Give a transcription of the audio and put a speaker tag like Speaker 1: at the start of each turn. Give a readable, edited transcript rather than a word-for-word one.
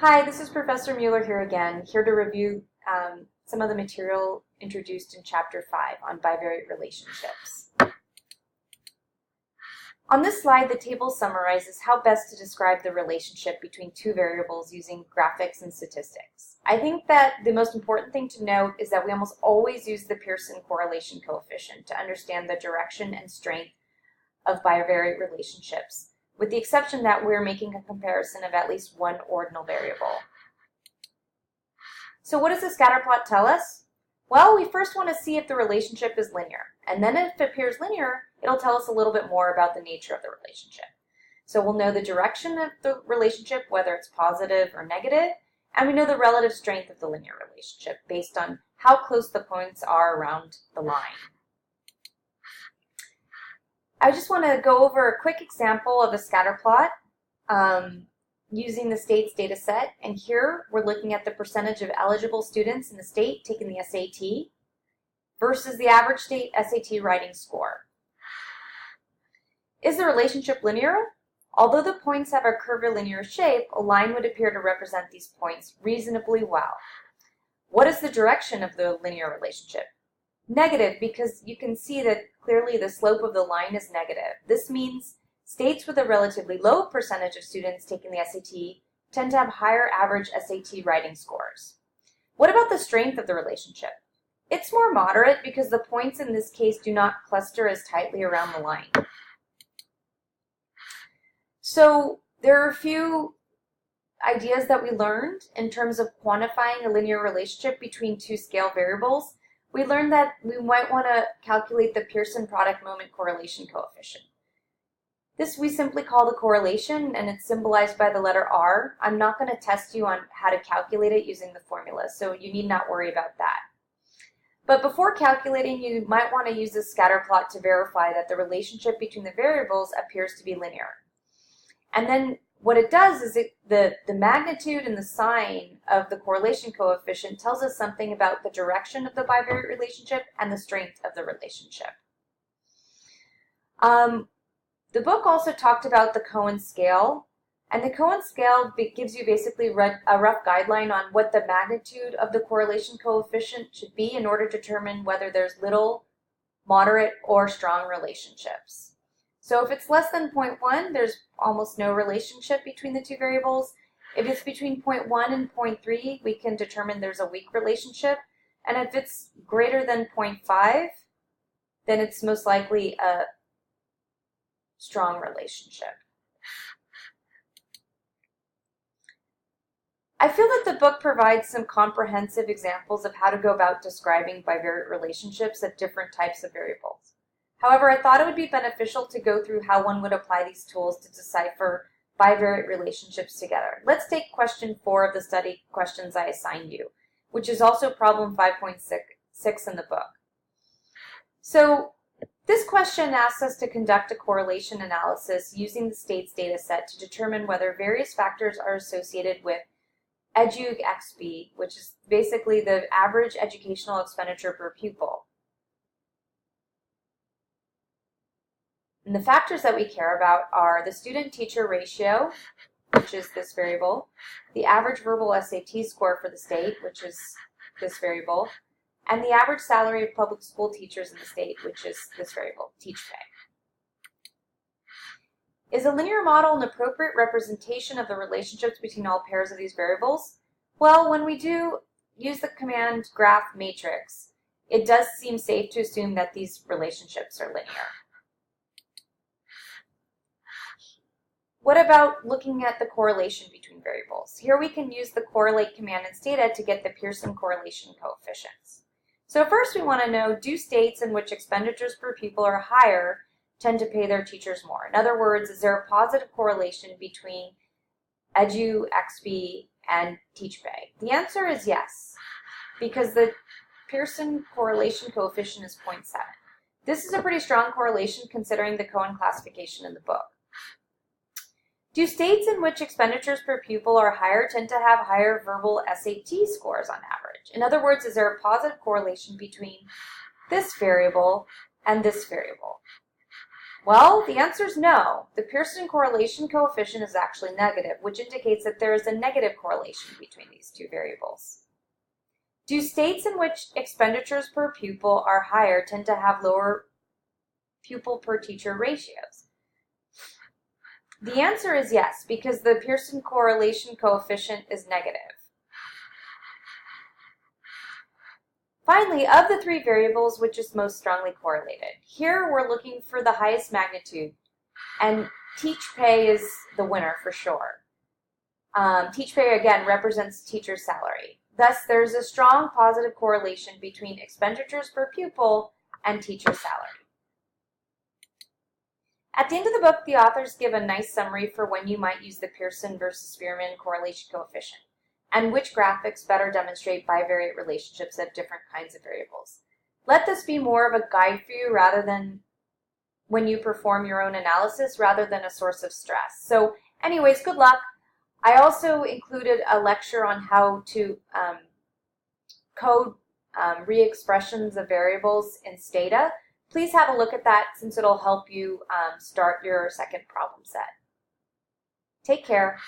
Speaker 1: Hi, this is Professor Mueller here again, here to review some of the material introduced in Chapter 5 on bivariate relationships. On this slide, the table summarizes how best to describe the relationship between two variables using graphics and statistics. I think that the most important thing to note is that we almost always use the Pearson correlation coefficient to understand the direction and strength of bivariate relationships, with the exception that we're making a comparison of at least one ordinal variable. So what does the scatter plot tell us? Well, we first want to see if the relationship is linear, and then if it appears linear, it'll tell us a little bit more about the nature of the relationship. So we'll know the direction of the relationship, whether it's positive or negative, and we know the relative strength of the linear relationship based on how close the points are around the line. I just want to go over a quick example of a scatter plot using the state's data set. And here we're looking at the percentage of eligible students in the state taking the SAT versus the average state SAT writing score. Is the relationship linear? Although the points have a curvilinear shape, a line would appear to represent these points reasonably well. What is the direction of the linear relationship? Negative, because you can see that clearly the slope of the line is negative. This means states with a relatively low percentage of students taking the SAT tend to have higher average SAT writing scores. What about the strength of the relationship? It's more moderate because the points in this case do not cluster as tightly around the line. So there are a few ideas that we learned in terms of quantifying a linear relationship between two scale variables. We learned that we might want to calculate the Pearson product moment correlation coefficient. This we simply call the correlation, and it's symbolized by the letter R. I'm not going to test you on how to calculate it using the formula, so you need not worry about that. But before calculating, you might want to use the scatter plot to verify that the relationship between the variables appears to be linear. And then what it does is the magnitude and the sign of the correlation coefficient tells us something about the direction of the bivariate relationship and the strength of the relationship. The book also talked about the Cohen scale, and the Cohen scale gives you basically a rough guideline on what the magnitude of the correlation coefficient should be in order to determine whether there's little, moderate, or strong relationships. So if it's less than 0.1, there's almost no relationship between the two variables. If it's between 0.1 and 0.3, we can determine there's a weak relationship. And if it's greater than 0.5, then it's most likely a strong relationship. I feel that the book provides some comprehensive examples of how to go about describing bivariate relationships of different types of variables. However, I thought it would be beneficial to go through how one would apply these tools to decipher bivariate relationships together. Let's take question 4 of the study questions I assigned you, which is also problem 5.6 in the book. So this question asks us to conduct a correlation analysis using the state's data set to determine whether various factors are associated with EDUXB, which is basically the average educational expenditure per pupil. And the factors that we care about are the student-teacher ratio, which is this variable, the average verbal SAT score for the state, which is this variable, and the average salary of public school teachers in the state, which is this variable, teach pay. Is a linear model an appropriate representation of the relationships between all pairs of these variables? Well, when we do use the command graph matrix, it does seem safe to assume that these relationships are linear. What about looking at the correlation between variables? Here we can use the correlate command in Stata to get the Pearson correlation coefficients. So first we want to know, do states in which expenditures per pupil are higher tend to pay their teachers more? In other words, is there a positive correlation between EDUXB and teach pay? The answer is yes, because the Pearson correlation coefficient is 0.7. This is a pretty strong correlation considering the Cohen classification in the book. Do states in which expenditures per pupil are higher tend to have higher verbal SAT scores on average? In other words, is there a positive correlation between this variable and this variable? Well, the answer is no. The Pearson correlation coefficient is actually negative, which indicates that there is a negative correlation between these two variables. Do states in which expenditures per pupil are higher tend to have lower pupil per teacher ratios? The answer is yes, because the Pearson correlation coefficient is negative. Finally, of the three variables, which is most strongly correlated? Here we're looking for the highest magnitude, and teach pay is the winner for sure. Teach pay, again, represents teacher's salary. Thus, there's a strong positive correlation between expenditures per pupil and teacher salary. At the end of the book, the authors give a nice summary for when you might use the Pearson versus Spearman correlation coefficient, and which graphics better demonstrate bivariate relationships of different kinds of variables. Let this be more of a guide for you rather than when you perform your own analysis, rather than a source of stress. So anyways, good luck. I also included a lecture on how to code re-expressions of variables in Stata. Please have a look at that since it'll help you start your second problem set. Take care.